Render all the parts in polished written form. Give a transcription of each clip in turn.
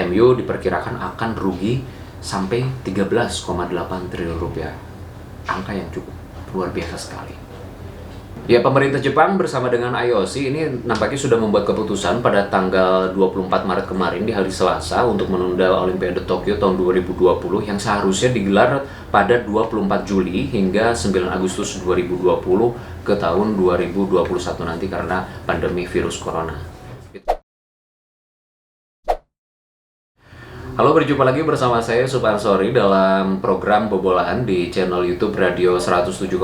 MU diperkirakan akan rugi sampai 13,8 triliun rupiah. Angka yang cukup luar biasa sekali. Ya, pemerintah Jepang bersama dengan IOC ini nampaknya sudah membuat keputusan pada tanggal 24 Maret kemarin di hari Selasa untuk menunda Olimpiade Tokyo tahun 2020 yang seharusnya digelar pada 24 Juli hingga 9 Agustus 2020 ke tahun 2021 nanti karena pandemi virus corona. Halo, berjumpa lagi bersama saya Supansori dalam program Bobolan di channel YouTube Radio 107,5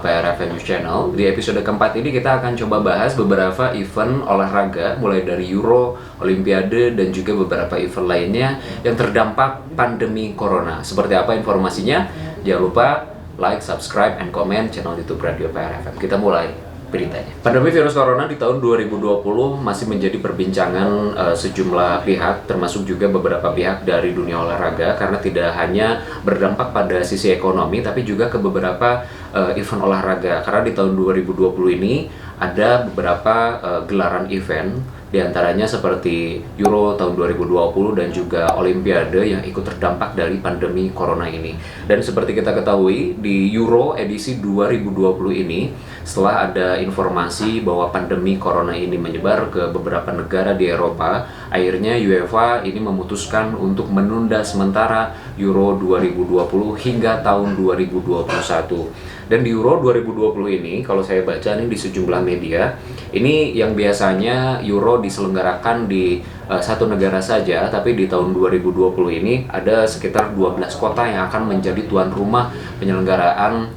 PRFM News Channel. Di episode keempat ini kita akan coba bahas beberapa event olahraga mulai dari Euro, Olimpiade, dan juga beberapa event lainnya yang terdampak pandemi Corona. Seperti apa informasinya? Jangan lupa like, subscribe, and comment channel YouTube Radio PRFM. Kita mulai beritanya. Pandemi virus corona di tahun 2020 masih menjadi perbincangan sejumlah pihak, termasuk juga beberapa pihak dari dunia olahraga, karena tidak hanya berdampak pada sisi ekonomi, tapi juga ke beberapa event olahraga. Karena di tahun 2020 ini ada beberapa gelaran event, diantaranya seperti Euro tahun 2020 dan juga Olimpiade yang ikut terdampak dari pandemi Corona ini. Dan seperti kita ketahui, di Euro edisi 2020 ini, setelah ada informasi bahwa pandemi Corona ini menyebar ke beberapa negara di Eropa, akhirnya UEFA ini memutuskan untuk menunda sementara Euro 2020 hingga tahun 2021. Dan di Euro 2020 ini, kalau saya baca nih di sejumlah media, ini yang biasanya Euro diselenggarakan di satu negara saja, tapi di tahun 2020 ini ada sekitar 12 kota yang akan menjadi tuan rumah penyelenggaraan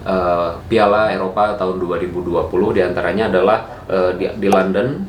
Piala Eropa tahun 2020. Di antaranya adalah di London,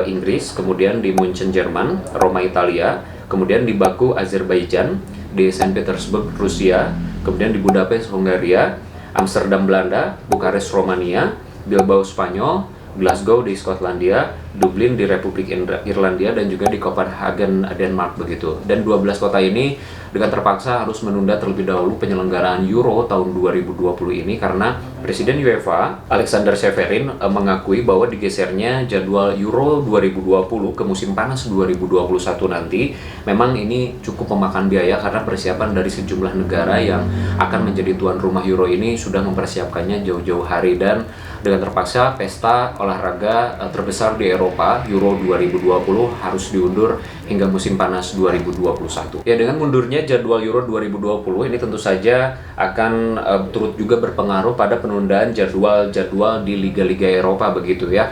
Inggris, kemudian di Munchen, Jerman, Roma, Italia, kemudian di Baku, Azerbaijan, di Saint Petersburg, Rusia, kemudian di Budapest, Hungaria, Amsterdam, Belanda, Bukares, Romania, Bilbao, Spanyol, Glasgow di Skotlandia, Dublin di Republik Irlandia, dan juga di Copenhagen, Denmark begitu. Dan 12 kota ini dengan terpaksa harus menunda terlebih dahulu penyelenggaraan Euro tahun 2020 ini karena Presiden UEFA Alexander Seferin mengakui bahwa digesernya jadwal Euro 2020 ke musim panas 2021 nanti memang ini cukup memakan biaya karena persiapan dari sejumlah negara yang akan menjadi tuan rumah Euro ini sudah mempersiapkannya jauh-jauh hari. Dan dengan terpaksa pesta olahraga terbesar di Eropa, Euro 2020, harus diundur hingga musim panas 2021. Ya, dengan mundurnya jadwal Euro 2020 ini tentu saja akan turut juga berpengaruh pada penundaan jadwal-jadwal di liga-liga Eropa begitu ya.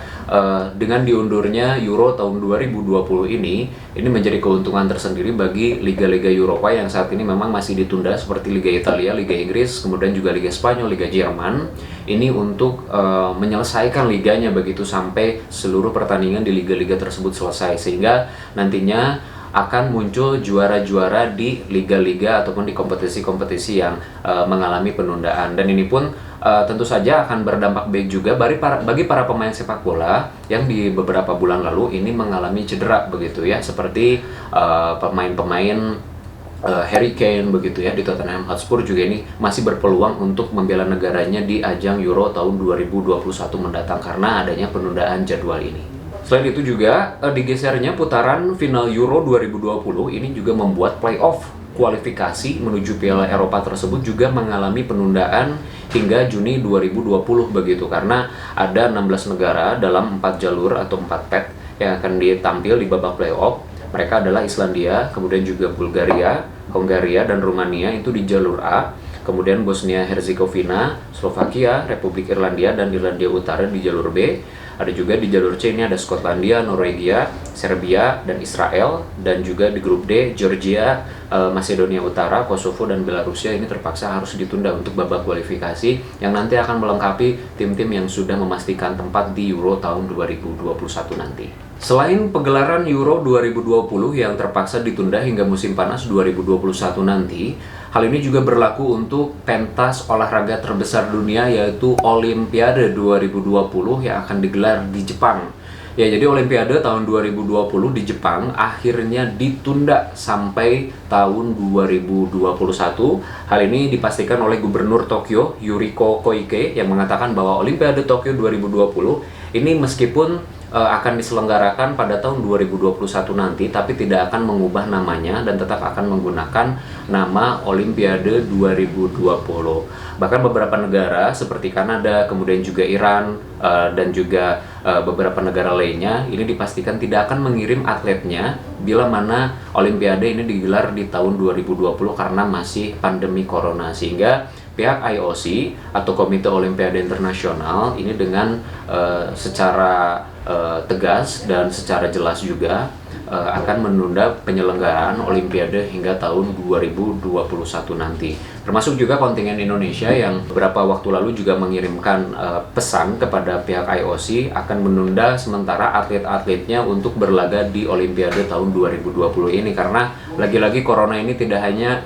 Dengan diundurnya Euro tahun 2020 ini menjadi keuntungan tersendiri bagi liga-liga Eropa yang saat ini memang masih ditunda, seperti Liga Italia, Liga Inggris, kemudian juga Liga Spanyol, Liga Jerman. Ini untuk menyelesaikan liganya begitu sampai seluruh pertandingan di liga-liga tersebut selesai, sehingga nantinya akan muncul juara-juara di liga-liga ataupun di kompetisi-kompetisi yang mengalami penundaan. Dan ini pun tentu saja akan berdampak baik juga bagi para pemain sepak bola yang di beberapa bulan lalu ini mengalami cedera begitu ya, seperti pemain-pemain Harry Kane begitu ya di Tottenham Hotspur juga ini masih berpeluang untuk membela negaranya di ajang Euro tahun 2021 mendatang karena adanya penundaan jadwal ini. Selain itu juga digesernya putaran final Euro 2020 ini juga membuat playoff kualifikasi menuju Piala Eropa tersebut juga mengalami penundaan hingga Juni 2020 begitu, karena ada 16 negara dalam 4 jalur atau 4 pet yang akan ditampil di babak playoff. Mereka adalah Islandia, kemudian juga Bulgaria, Hungaria, dan Rumania itu di jalur A. Kemudian Bosnia Herzegovina, Slovakia, Republik Irlandia, dan Irlandia Utara di jalur B. Ada juga di jalur C ini ada Skotlandia, Norwegia, Serbia, dan Israel. Dan juga di grup D, Georgia, Macedonia Utara, Kosovo, dan Belarusia ini terpaksa harus ditunda untuk babak kualifikasi yang nanti akan melengkapi tim-tim yang sudah memastikan tempat di Euro tahun 2021 nanti. Selain pegelaran Euro 2020 yang terpaksa ditunda hingga musim panas 2021 nanti, hal ini juga berlaku untuk pentas olahraga terbesar dunia yaitu Olimpiade 2020 yang akan digelar di Jepang. Ya, jadi Olimpiade tahun 2020 di Jepang akhirnya ditunda sampai tahun 2021. Hal ini dipastikan oleh Gubernur Tokyo, Yuriko Koike, yang mengatakan bahwa Olimpiade Tokyo 2020 ini meskipun akan diselenggarakan pada tahun 2021 nanti, tapi tidak akan mengubah namanya dan tetap akan menggunakan nama Olimpiade 2020. Bahkan beberapa negara seperti Kanada, kemudian juga Iran, dan juga beberapa negara lainnya ini dipastikan tidak akan mengirim atletnya bila mana Olimpiade ini digelar di tahun 2020 karena masih pandemi corona, sehingga pihak IOC atau Komite Olimpiade Internasional ini dengan secara tegas dan secara jelas juga akan menunda penyelenggaraan Olimpiade hingga tahun 2021 nanti. Termasuk juga kontingen Indonesia yang beberapa waktu lalu juga mengirimkan pesan kepada pihak IOC akan menunda sementara atlet-atletnya untuk berlaga di Olimpiade tahun 2020 ini, karena lagi-lagi corona ini tidak hanya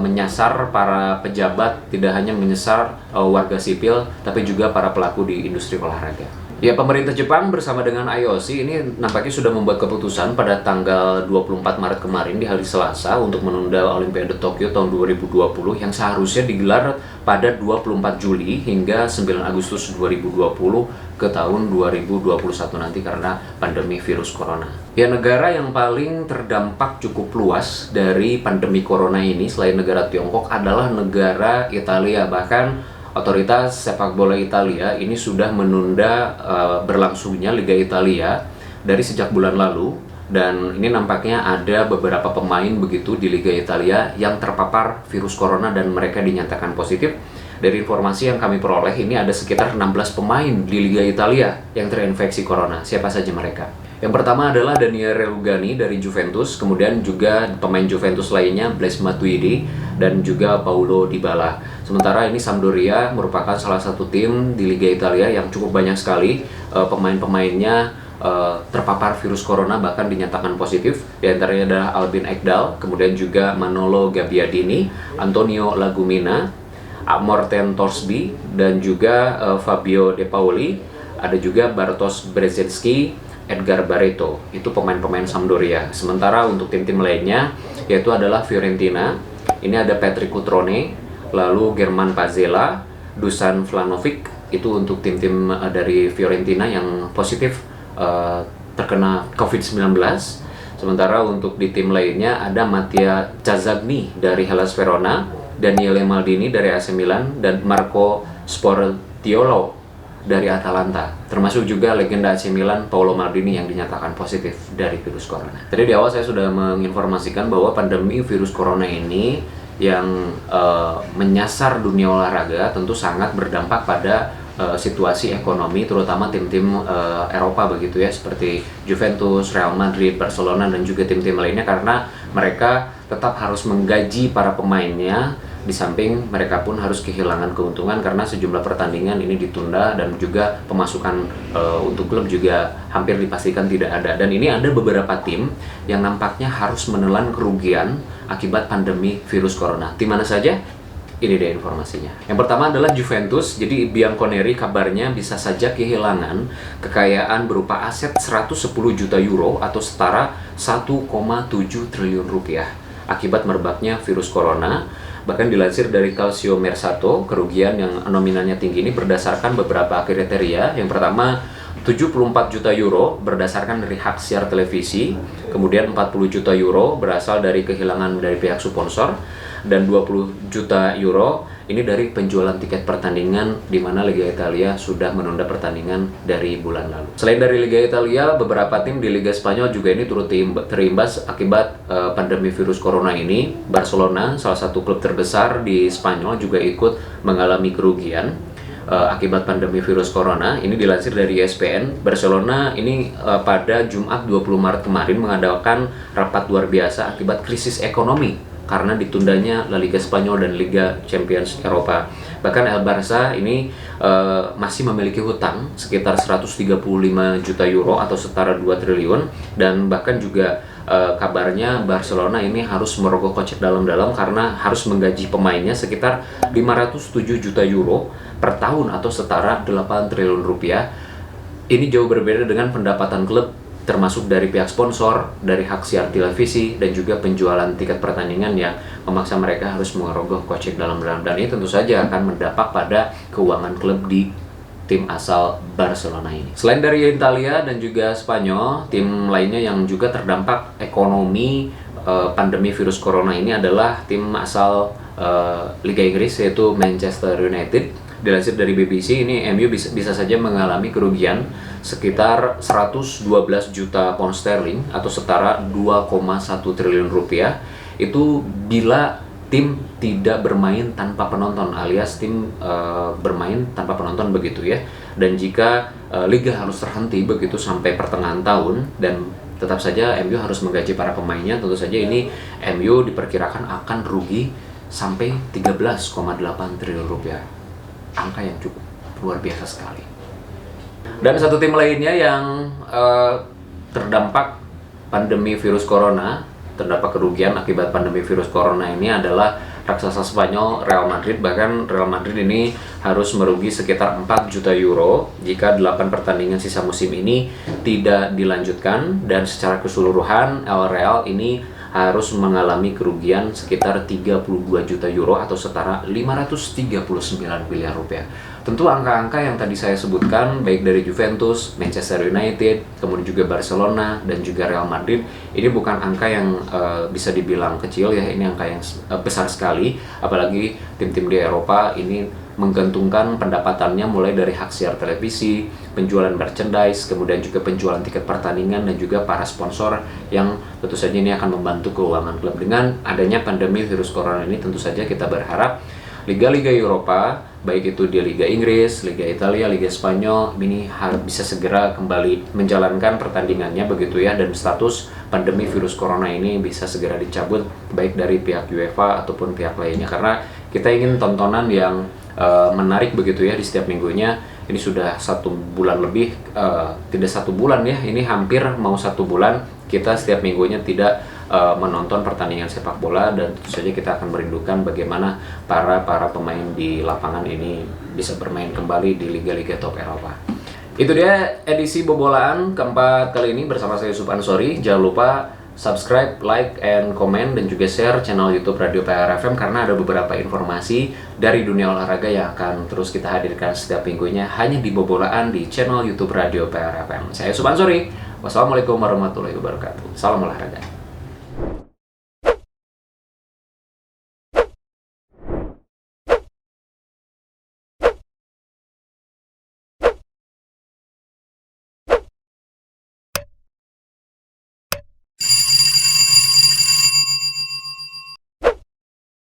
menyasar para pejabat, tidak hanya menyasar warga sipil, tapi juga para pelaku di industri olahraga. Ya, pemerintah Jepang bersama dengan IOC ini nampaknya sudah membuat keputusan pada tanggal 24 Maret kemarin di hari Selasa untuk menunda Olimpiade Tokyo tahun 2020 yang seharusnya digelar pada 24 Juli hingga 9 Agustus 2020 ke tahun 2021 nanti karena pandemi virus corona. Ya, negara yang paling terdampak cukup luas dari pandemi corona ini selain negara Tiongkok adalah negara Italia. Bahkan otoritas sepak bola Italia ini sudah menunda berlangsungnya Liga Italia dari sejak bulan lalu, dan ini nampaknya ada beberapa pemain begitu di Liga Italia yang terpapar virus corona dan mereka dinyatakan positif. Dari informasi yang kami peroleh ini ada sekitar 16 pemain di Liga Italia yang terinfeksi corona. Siapa saja mereka? Yang pertama adalah Daniele Rugani dari Juventus, kemudian juga pemain Juventus lainnya Blaise Matuidi dan juga Paulo Dybala. Sementara ini Sampdoria merupakan salah satu tim di Liga Italia yang cukup banyak sekali pemain-pemainnya terpapar virus corona bahkan dinyatakan positif. Di antaranya adalah Albin Ekdal, kemudian juga Manolo Gabbiadini, Antonio Lagumina, Morten Torsby, dan juga Fabio De Paoli. Ada juga Bartosz Brzezinski, Edgar Barreto, itu pemain-pemain Sampdoria. Sementara untuk tim-tim lainnya yaitu adalah Fiorentina, ini ada Patrick Cutrone, lalu German Pazzella, Dusan Vlahovic, itu untuk tim-tim dari Fiorentina yang positif terkena COVID-19. Sementara untuk di tim lainnya ada Mattia Cazzagni dari Hellas Verona, Daniele Maldini dari AC Milan, dan Marco Sportiolo dari Atalanta, termasuk juga legenda AC Milan Paolo Maldini yang dinyatakan positif dari virus corona. Tadi di awal saya sudah menginformasikan bahwa pandemi virus corona ini yang menyasar dunia olahraga tentu sangat berdampak pada situasi ekonomi, terutama tim-tim Eropa begitu ya, seperti Juventus, Real Madrid, Barcelona, dan juga tim-tim lainnya, karena mereka tetap harus menggaji para pemainnya. Di samping mereka pun harus kehilangan keuntungan karena sejumlah pertandingan ini ditunda dan juga pemasukan untuk klub juga hampir dipastikan tidak ada. Dan ini ada beberapa tim yang nampaknya harus menelan kerugian akibat pandemi virus corona. Tim mana saja? Ini dia informasinya. Yang pertama adalah Juventus. Jadi Bianconeri kabarnya bisa saja kehilangan kekayaan berupa aset 110 juta euro atau setara 1,7 triliun rupiah akibat merebaknya virus corona. Bahkan dilansir dari Calcio Mercato, kerugian yang nominalnya tinggi ini berdasarkan beberapa kriteria. Yang pertama, 74 juta euro berdasarkan dari hak siar televisi, kemudian 40 juta euro berasal dari kehilangan dari pihak sponsor, dan 20 juta euro ini dari penjualan tiket pertandingan di mana Liga Italia sudah menunda pertandingan dari bulan lalu. Selain dari Liga Italia, beberapa tim di Liga Spanyol juga ini turut terimbas akibat pandemi virus corona ini. Barcelona, salah satu klub terbesar di Spanyol, juga ikut mengalami kerugian akibat pandemi virus corona. Ini dilansir dari ESPN. Barcelona ini pada Jumat 20 Maret kemarin mengadakan rapat luar biasa akibat krisis ekonomi karena ditundanya La Liga Spanyol dan Liga Champions Eropa. Bahkan El Barça ini masih memiliki hutang sekitar 135 juta euro atau setara 2 triliun, dan bahkan juga kabarnya Barcelona ini harus merogoh kocek dalam-dalam karena harus menggaji pemainnya sekitar 507 juta euro per tahun atau setara 8 triliun rupiah. Ini jauh berbeda dengan pendapatan klub, termasuk dari pihak sponsor, dari hak siar televisi, dan juga penjualan tiket pertandingan yang memaksa mereka harus merogoh kocek dalam-dalam. Dan ini tentu saja akan berdampak pada keuangan klub di tim asal Barcelona ini. Selain dari Italia dan juga Spanyol, tim lainnya yang juga terdampak ekonomi pandemi virus corona ini adalah tim asal Liga Inggris, yaitu Manchester United. Dilansir dari BBC, ini MU bisa saja mengalami kerugian sekitar 112 juta pound sterling atau setara 2,1 triliun rupiah. Itu bila tim tidak bermain tanpa penonton, alias tim bermain tanpa penonton begitu ya. Dan jika liga harus terhenti begitu sampai pertengahan tahun, dan tetap saja MU harus menggaji para pemainnya, tentu saja ini MU diperkirakan akan rugi sampai 13,8 triliun rupiah. Angka yang cukup luar biasa sekali. Dan satu tim lainnya yang terdampak pandemi virus corona, terdapat kerugian akibat pandemi virus corona ini adalah raksasa Spanyol Real Madrid. Bahkan Real Madrid ini harus merugi sekitar 4 juta euro jika 8 pertandingan sisa musim ini tidak dilanjutkan, dan secara keseluruhan El Real ini harus mengalami kerugian sekitar 32 juta euro atau setara 539 miliar rupiah. Tentu angka-angka yang tadi saya sebutkan, baik dari Juventus, Manchester United, kemudian juga Barcelona dan juga Real Madrid, ini bukan angka yang bisa dibilang kecil ya, ini angka yang besar sekali. Apalagi tim-tim di Eropa ini menggantungkan pendapatannya mulai dari hak siar televisi, penjualan merchandise, kemudian juga penjualan tiket pertandingan dan juga para sponsor yang tentu saja ini akan membantu keuangan klub. Dengan adanya pandemi virus corona ini, tentu saja kita berharap liga-liga Eropa, baik itu di Liga Inggris, Liga Italia, Liga Spanyol, ini harus bisa segera kembali menjalankan pertandingannya begitu ya, dan status pandemi virus corona ini bisa segera dicabut baik dari pihak UEFA ataupun pihak lainnya, karena kita ingin tontonan yang menarik begitu ya di setiap minggunya. Ini sudah 1 bulan lebih, tidak 1 bulan ya, ini hampir mau 1 bulan kita setiap minggunya tidak menonton pertandingan sepak bola, dan tentu saja kita akan merindukan bagaimana para pemain di lapangan ini bisa bermain kembali di liga-liga top Eropa. Itu dia edisi Bobolaan keempat kali ini bersama saya Yusuf Ansori. Jangan lupa subscribe, like, and comment, dan juga share channel YouTube Radio PRFM, karena ada beberapa informasi dari dunia olahraga yang akan terus kita hadirkan setiap minggunya hanya di Bobolaan di channel YouTube Radio PRFM. Saya Yusuf Ansori. Wassalamualaikum warahmatullahi wabarakatuh. Salam olahraga.